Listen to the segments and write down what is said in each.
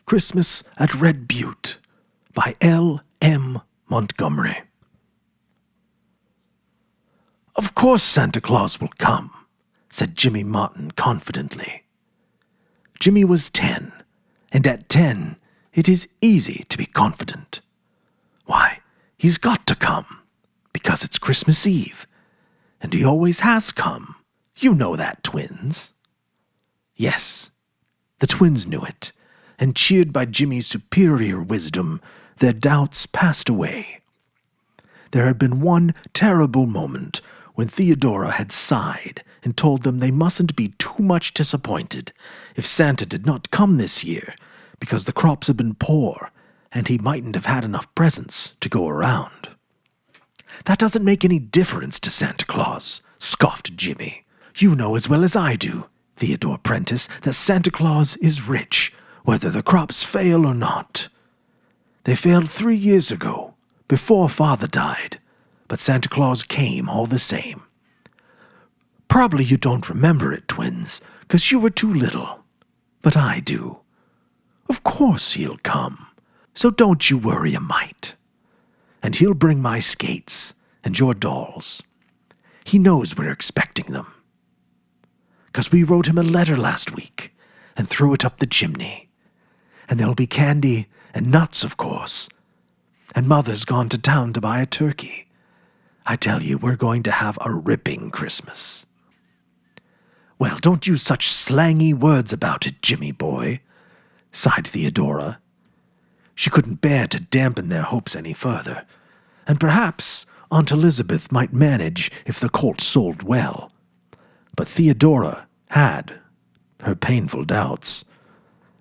Christmas at Red Butte by L.M. Montgomery. "Of course Santa Claus will come," said Jimmy Martin confidently. Jimmy was 10, and at 10 it is easy to be confident. Why, he's got to come, because it's Christmas Eve, and he always has come. You know that, twins. Yes, the twins knew it, and cheered by Jimmy's superior wisdom, their doubts passed away. There had been one terrible moment when Theodora had sighed and told them they mustn't be too much disappointed if Santa did not come this year, because the crops had been poor, and he mightn't have had enough presents to go around. "That doesn't make any difference to Santa Claus," scoffed Jimmy. "You know as well as I do, Theodore Prentice, that Santa Claus is rich, whether the crops fail or not. They failed 3 years ago, before Father died, but Santa Claus came all the same. Probably you don't remember it, twins, 'cause you were too little, but I do. Of course he'll come, so don't you worry a mite. And he'll bring my skates and your dolls. He knows we're expecting them. 'Cause we wrote him a letter last week and threw it up the chimney. And there'll be candy and nuts, of course. And Mother's gone to town to buy a turkey. I tell you, we're going to have a ripping Christmas." "Well, don't use such slangy words about it, Jimmy boy," sighed Theodora. She couldn't bear to dampen their hopes any further, and perhaps Aunt Elizabeth might manage if the colt sold well. But Theodora had her painful doubts,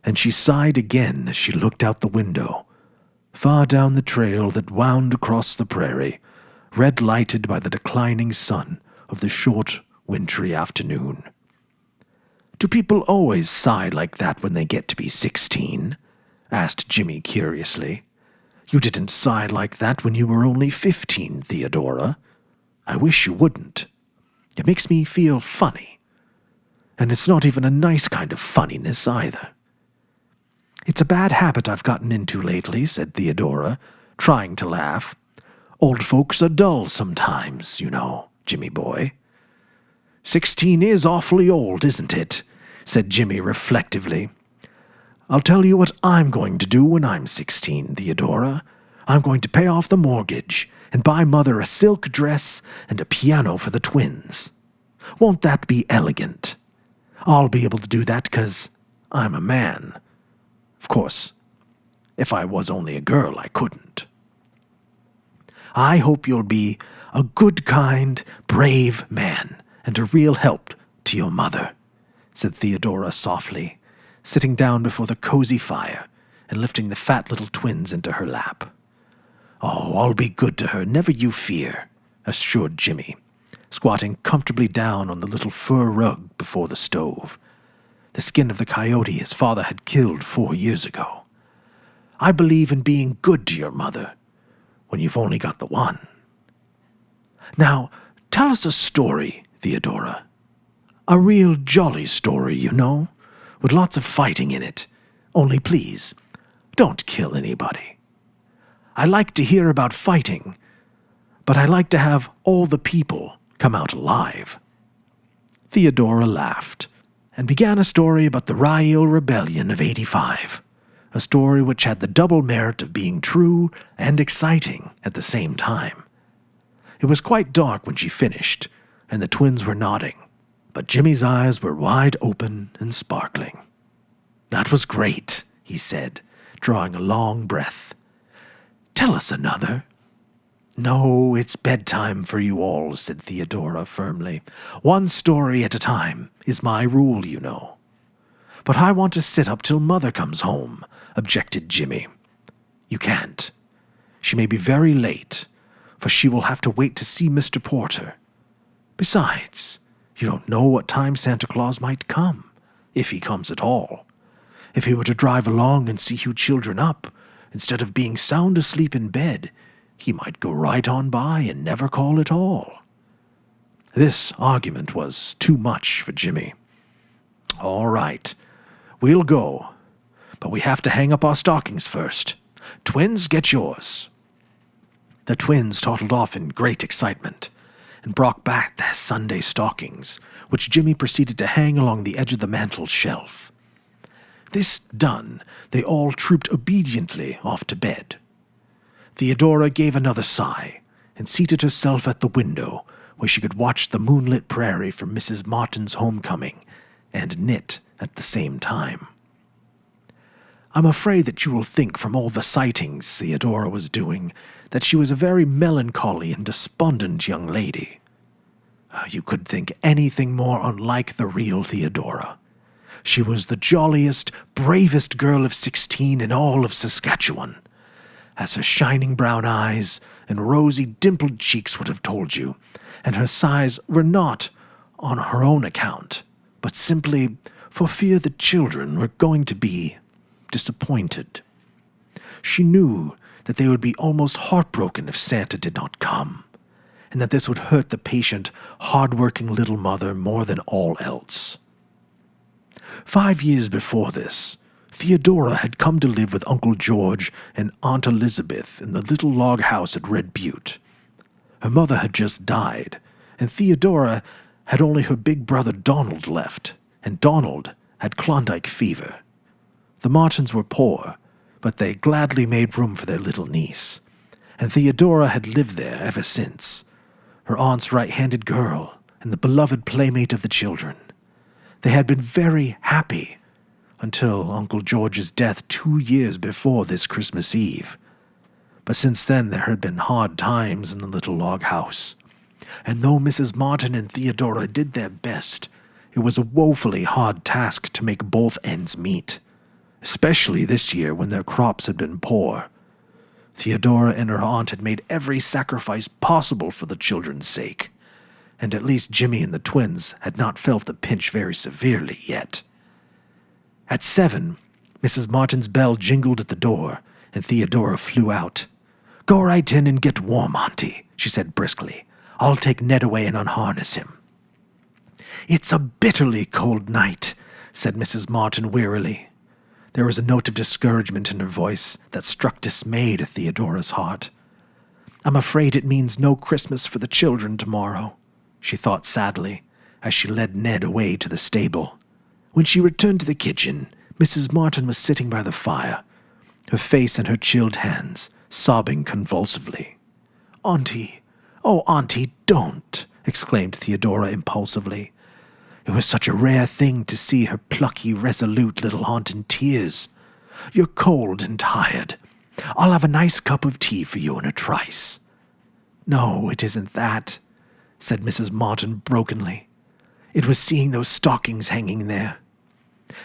and she sighed again as she looked out the window, far down the trail that wound across the prairie, red-lighted by the declining sun of the short, wintry afternoon. "Do people always sigh like that when they get to be 16? Asked Jimmy curiously. "You didn't sigh like that when you were only 15, Theodora. I wish you wouldn't. It makes me feel funny. And it's not even a nice kind of funniness either." "It's a bad habit I've gotten into lately," said Theodora, trying to laugh. "Old folks are dull sometimes, you know, Jimmy boy." 16 is awfully old, isn't it?" said Jimmy reflectively. "I'll tell you what I'm going to do when I'm 16, Theodora. I'm going to pay off the mortgage and buy Mother a silk dress and a piano for the twins. Won't that be elegant? I'll be able to do that 'cause I'm a man. Of course, if I was only a girl, I couldn't." "I hope you'll be a good, kind, brave man and a real help to your mother," said Theodora softly, sitting down before the cozy fire and lifting the fat little twins into her lap. "Oh, I'll be good to her, never you fear," assured Jimmy, squatting comfortably down on the little fur rug before the stove, the skin of the coyote his father had killed 4 years ago. "I believe in being good to your mother when you've only got the one. Now, tell us a story, Theodora. A real jolly story, you know, with lots of fighting in it. Only please, don't kill anybody. I like to hear about fighting, but I like to have all the people come out alive." Theodora laughed and began a story about the Ryle Rebellion of '85, a story which had the double merit of being true and exciting at the same time. It was quite dark when she finished, and the twins were nodding, but Jimmy's eyes were wide open and sparkling. "That was great," he said, drawing a long breath. "Tell us another." "No, it's bedtime for you all," said Theodora firmly. "One story at a time is my rule, you know." "But I want to sit up till Mother comes home," objected Jimmy. "You can't. She may be very late, for she will have to wait to see Mr. Porter. Besides, you don't know what time Santa Claus might come, if he comes at all. If he were to drive along and see you children up, instead of being sound asleep in bed, he might go right on by and never call at all." This argument was too much for Jimmy. "All right, we'll go. But we have to hang up our stockings first. Twins, get yours." The twins toddled off in great excitement and brought back their Sunday stockings, which Jimmy proceeded to hang along the edge of the mantel shelf. This done, they all trooped obediently off to bed. Theodora gave another sigh and seated herself at the window where she could watch the moonlit prairie from Mrs. Martin's homecoming and knit at the same time. I'm afraid that you will think from all the sightings Theodora was doing that she was a very melancholy and despondent young lady. You could think anything more unlike the real Theodora. She was the jolliest, bravest girl of 16 in all of Saskatchewan, as her shining brown eyes and rosy dimpled cheeks would have told you, and her sighs were not on her own account, but simply for fear the children were going to be disappointed. She knew that they would be almost heartbroken if Santa did not come, and that this would hurt the patient, hard-working little mother more than all else. 5 years before this, Theodora had come to live with Uncle George and Aunt Elizabeth in the little log house at Red Butte. Her mother had just died, and Theodora had only her big brother Donald left, and Donald had Klondike fever. The Martins were poor, but they gladly made room for their little niece, and Theodora had lived there ever since, her aunt's right-handed girl and the beloved playmate of the children. They had been very happy until Uncle George's death 2 years before this Christmas Eve. But since then there had been hard times in the little log house, and though Mrs. Martin and Theodora did their best, it was a woefully hard task to make both ends meet, especially this year when their crops had been poor. Theodora and her aunt had made every sacrifice possible for the children's sake, and at least Jimmy and the twins had not felt the pinch very severely yet. At 7, Mrs. Martin's bell jingled at the door, and Theodora flew out. "Go right in and get warm, Auntie," she said briskly. "I'll take Ned away and unharness him." "It's a bitterly cold night," said Mrs. Martin wearily. There was a note of discouragement in her voice that struck dismay to Theodora's heart. "I'm afraid it means no Christmas for the children tomorrow," she thought sadly, as she led Ned away to the stable. When she returned to the kitchen, Mrs. Martin was sitting by the fire, her face in her chilled hands, sobbing convulsively. "Auntie, oh, Auntie, don't!" exclaimed Theodora impulsively. It was such a rare thing to see her plucky, resolute little aunt in tears. "You're cold and tired. I'll have a nice cup of tea for you in a trice." "No, it isn't that," said Mrs. Martin brokenly. "It was seeing those stockings hanging there.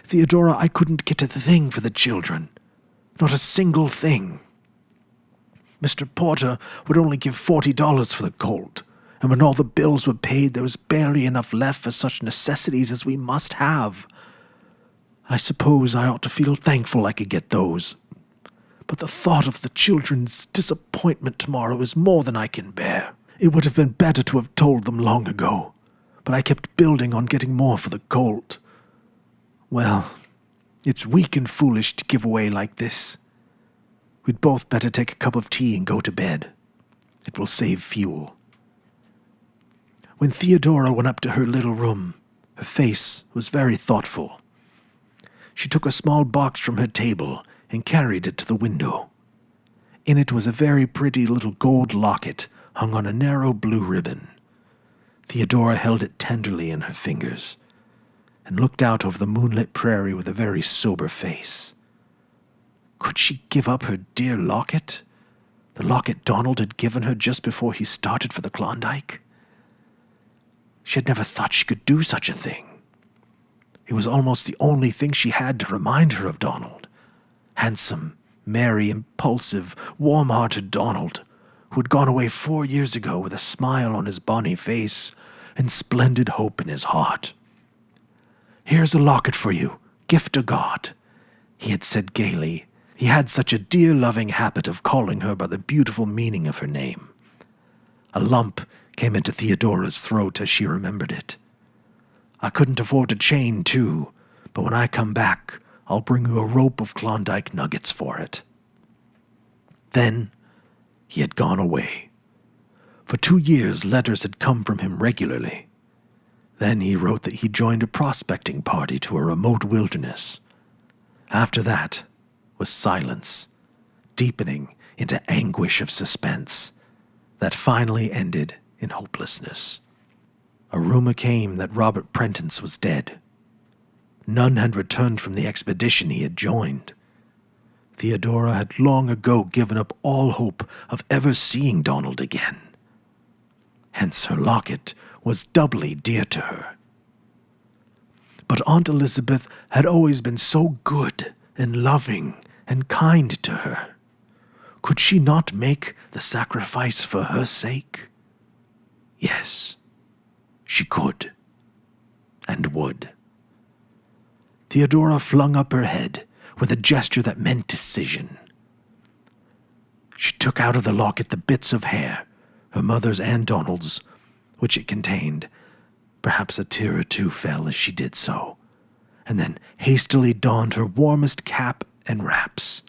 Theodora, I couldn't get a thing for the children. Not a single thing. Mr. Porter would only give $40 for the colt, and when all the bills were paid, there was barely enough left for such necessities as we must have. I suppose I ought to feel thankful I could get those. But the thought of the children's disappointment tomorrow is more than I can bear. It would have been better to have told them long ago, but I kept building on getting more for the colt. Well, it's weak and foolish to give away like this. We'd both better take a cup of tea and go to bed. It will save fuel." When Theodora went up to her little room, her face was very thoughtful. She took a small box from her table and carried it to the window. In it was a very pretty little gold locket hung on a narrow blue ribbon. Theodora held it tenderly in her fingers and looked out over the moonlit prairie with a very sober face. Could she give up her dear locket? The locket Donald had given her just before he started for the Klondike? She had never thought she could do such a thing. It was almost the only thing she had to remind her of Donald. Handsome, merry, impulsive, warm-hearted Donald, who had gone away 4 years ago with a smile on his bonny face and splendid hope in his heart. "Here's a locket for you, gift of God," he had said gaily. He had such a dear, loving habit of calling her by the beautiful meaning of her name. A lump came into Theodora's throat as she remembered it. "I couldn't afford a chain, too, but when I come back, I'll bring you a rope of Klondike nuggets for it." Then he had gone away. For 2 years, letters had come from him regularly. Then he wrote that he joined a prospecting party to a remote wilderness. After that was silence, deepening into anguish of suspense, that finally ended in hopelessness. A rumor came that Robert Prentice was dead. None had returned from the expedition he had joined. Theodora had long ago given up all hope of ever seeing Donald again. Hence her locket was doubly dear to her. But Aunt Elizabeth had always been so good and loving and kind to her. Could she not make the sacrifice for her sake? Yes, she could and would. Theodora flung up her head with a gesture that meant decision. She took out of the locket the bits of hair, her mother's and Donald's, which it contained. Perhaps a tear or two fell as she did so, and then hastily donned her warmest cap and wraps.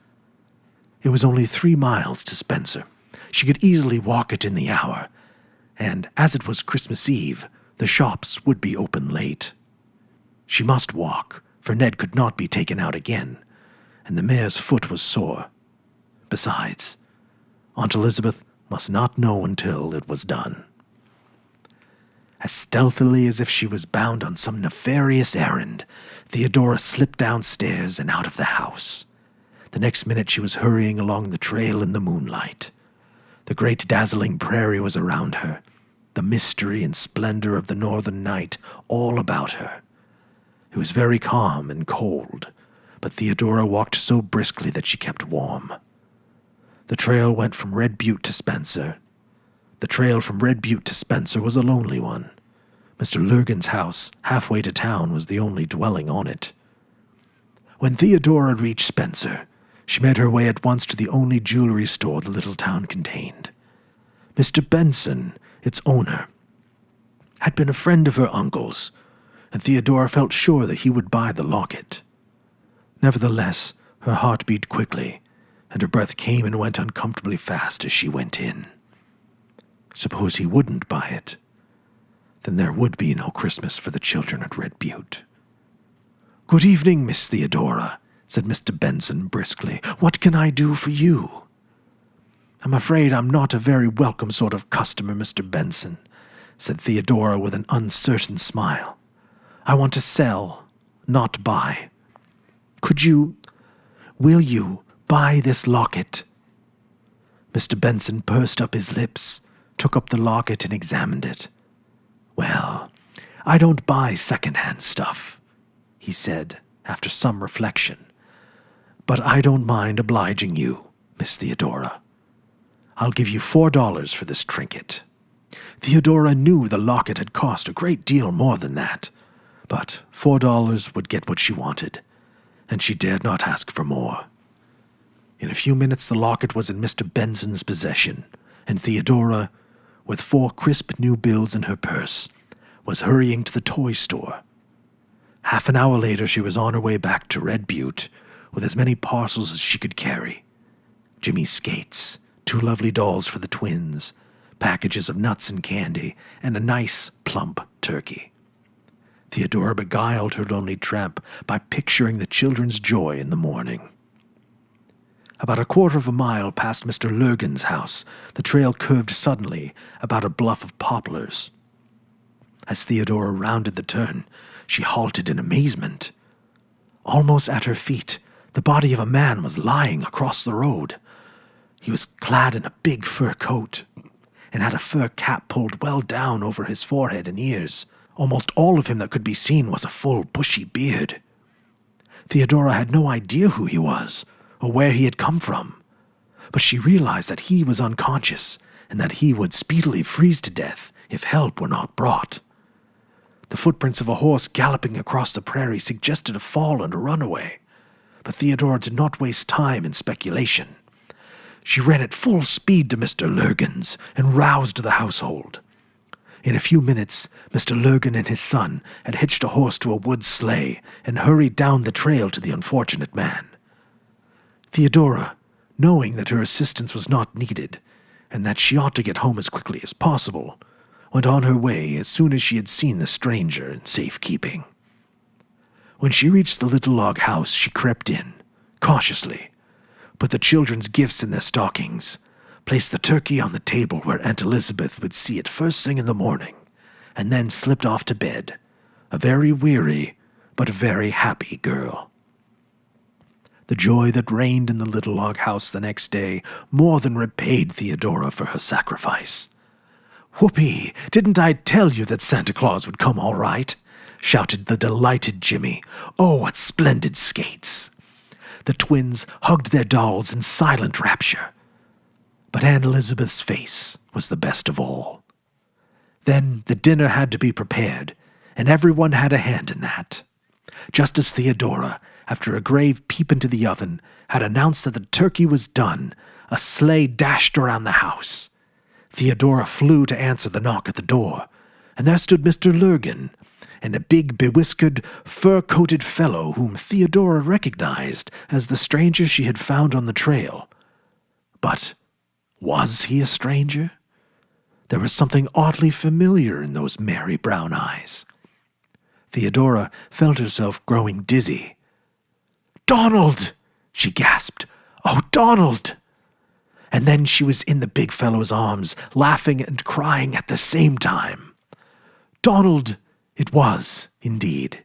It was only 3 miles to Spencer. She could easily walk it in the hour, and as it was Christmas Eve, the shops would be open late. She must walk, for Ned could not be taken out again, and the mare's foot was sore. Besides, Aunt Elizabeth must not know until it was done. As stealthily as if she was bound on some nefarious errand, Theodora slipped downstairs and out of the house. The next minute she was hurrying along the trail in the moonlight. The great dazzling prairie was around her, the mystery and splendor of the northern night all about her. It was very calm and cold, but Theodora walked so briskly that she kept warm. The trail went from Red Butte to Spencer. The trail from Red Butte to Spencer was a lonely one. Mr. Lurgan's house, halfway to town, was the only dwelling on it. When Theodora reached Spencer, she made her way at once to the only jewelry store the little town contained. Mr. Benson, its owner, had been a friend of her uncle's, and Theodora felt sure that he would buy the locket. Nevertheless, her heart beat quickly, and her breath came and went uncomfortably fast as she went in. Suppose he wouldn't buy it? Then there would be no Christmas for the children at Red Butte. "Good evening, Miss Theodora," said Mr. Benson briskly. "What can I do for you?" "I'm afraid I'm not a very welcome sort of customer, Mr. Benson," said Theodora with an uncertain smile. "I want to sell, not buy. Will you buy this locket?" Mr. Benson pursed up his lips, took up the locket and examined it. "Well, I don't buy second-hand stuff," he said after some reflection. "But I don't mind obliging you, Miss Theodora. I'll give you $4 for this trinket." Theodora knew the locket had cost a great deal more than that, but $4 would get what she wanted, and she dared not ask for more. In a few minutes the locket was in Mr. Benson's possession, and Theodora, with 4 crisp new bills in her purse, was hurrying to the toy store. Half an hour later she was on her way back to Red Butte with as many parcels as she could carry. Jimmy's skates, 2 lovely dolls for the twins, packages of nuts and candy, and a nice, plump turkey. Theodora beguiled her lonely tramp by picturing the children's joy in the morning. About a quarter of a mile past Mr. Lurgan's house, the trail curved suddenly about a bluff of poplars. As Theodora rounded the turn, she halted in amazement. Almost at her feet, the body of a man was lying across the road. He was clad in a big fur coat and had a fur cap pulled well down over his forehead and ears. Almost all of him that could be seen was a full, bushy beard. Theodora had no idea who he was or where he had come from, but she realized that he was unconscious and that he would speedily freeze to death if help were not brought. The footprints of a horse galloping across the prairie suggested a fall and a runaway, but Theodora did not waste time in speculation. She ran at full speed to Mr. Lurgan's and roused the household. In a few minutes, Mr. Lurgan and his son had hitched a horse to a wood sleigh and hurried down the trail to the unfortunate man. Theodora, knowing that her assistance was not needed, and that she ought to get home as quickly as possible, went on her way as soon as she had seen the stranger in safekeeping. When she reached the little log house, she crept in, cautiously, put the children's gifts in their stockings, placed the turkey on the table where Aunt Elizabeth would see it first thing in the morning, and then slipped off to bed, a very weary but very happy girl. The joy that reigned in the little log house the next day more than repaid Theodora for her sacrifice. "Whoopee, didn't I tell you that Santa Claus would come all right?" shouted the delighted Jimmy. "Oh, what splendid skates!" The twins hugged their dolls in silent rapture. But Aunt Elizabeth's face was the best of all. Then the dinner had to be prepared, and everyone had a hand in that. Just as Theodora, after a grave peep into the oven, had announced that the turkey was done, a sleigh dashed around the house. Theodora flew to answer the knock at the door, and there stood Mr. Lurgan, and a big, bewhiskered, fur-coated fellow whom Theodora recognized as the stranger she had found on the trail. But was he a stranger? There was something oddly familiar in those merry brown eyes. Theodora felt herself growing dizzy. "Donald!" she gasped. "Oh, Donald!" And then she was in the big fellow's arms, laughing and crying at the same time. Donald it was, indeed.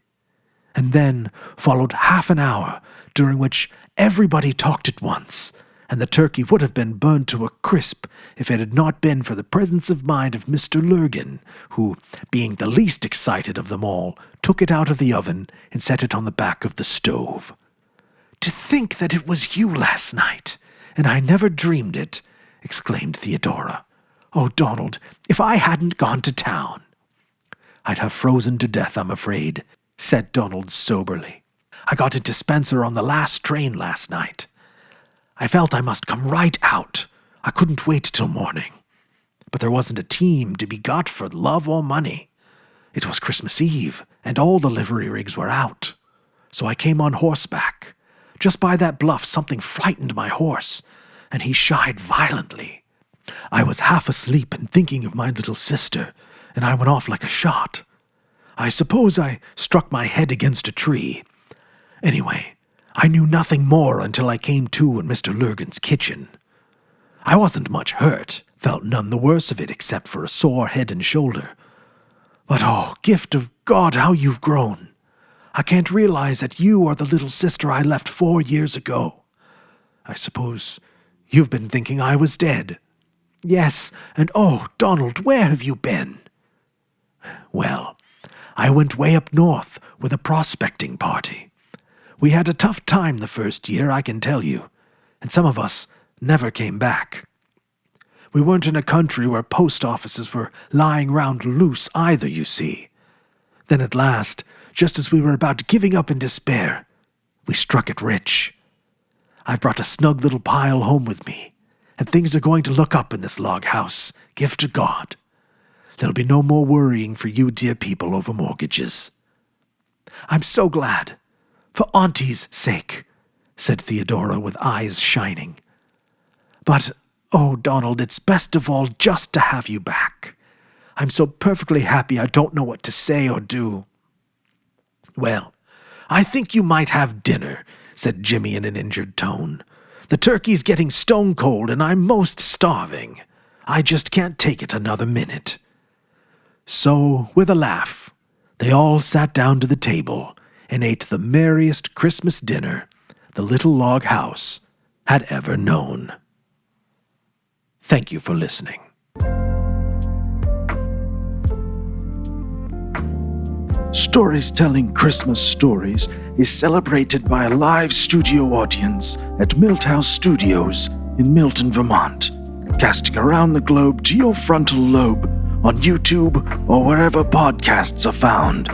And then followed half an hour, during which everybody talked at once, and the turkey would have been burned to a crisp if it had not been for the presence of mind of Mr. Lurgan, who, being the least excited of them all, took it out of the oven and set it on the back of the stove. "To think that it was you last night, and I never dreamed it," exclaimed Theodora. "Oh, Donald, if I hadn't gone to town." "I'd have frozen to death, I'm afraid," said Donald soberly. "I got into Spencer on the last train last night. I felt I must come right out. I couldn't wait till morning. But there wasn't a team to be got for love or money. It was Christmas Eve, and all the livery rigs were out. So I came on horseback. Just by that bluff something frightened my horse, and he shied violently. I was half asleep and thinking of my little sister, and I went off like a shot. I suppose I struck my head against a tree. Anyway, I knew nothing more until I came to in Mr. Lurgan's kitchen. I wasn't much hurt, felt none the worse of it except for a sore head and shoulder. But oh, gift of God, how you've grown. I can't realize that you are the little sister I left 4 years ago. I suppose you've been thinking I was dead. Yes, and oh, Donald, where have you been?" "Well, I went way up north with a prospecting party. We had a tough time the first year, I can tell you, and some of us never came back. We weren't in a country where post offices were lying round loose either, you see. Then at last, just as we were about giving up in despair, we struck it rich. I've brought a snug little pile home with me, and things are going to look up in this log house, gift of God. There'll be no more worrying for you dear people over mortgages." "I'm so glad, for Auntie's sake," said Theodora with eyes shining. "But, oh, Donald, it's best of all just to have you back. I'm so perfectly happy I don't know what to say or do." "Well, I think you might have dinner," said Jimmy in an injured tone. "The turkey's getting stone cold and I'm most starving. I just can't take it another minute." So, with a laugh, they all sat down to the table and ate the merriest Christmas dinner the little log house had ever known. Thank you for listening. Stories Telling Christmas Stories is celebrated by a live studio audience at Milt House Studios in Milton, Vermont, casting around the globe to your frontal lobe on YouTube or wherever podcasts are found.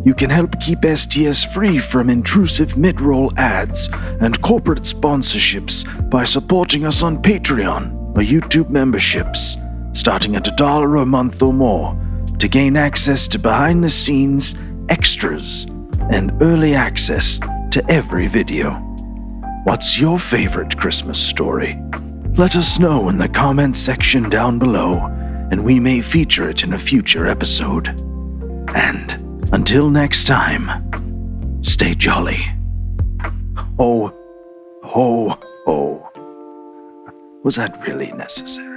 You can help keep STS free from intrusive mid-roll ads and corporate sponsorships by supporting us on Patreon or YouTube memberships, starting at $1 a month or more. to gain access to behind-the-scenes extras and early access to every video. What's your favorite Christmas story? Let us know in the comments section down below, and we may feature it in a future episode. And until next time, stay jolly. Ho, ho, ho. Was that really necessary?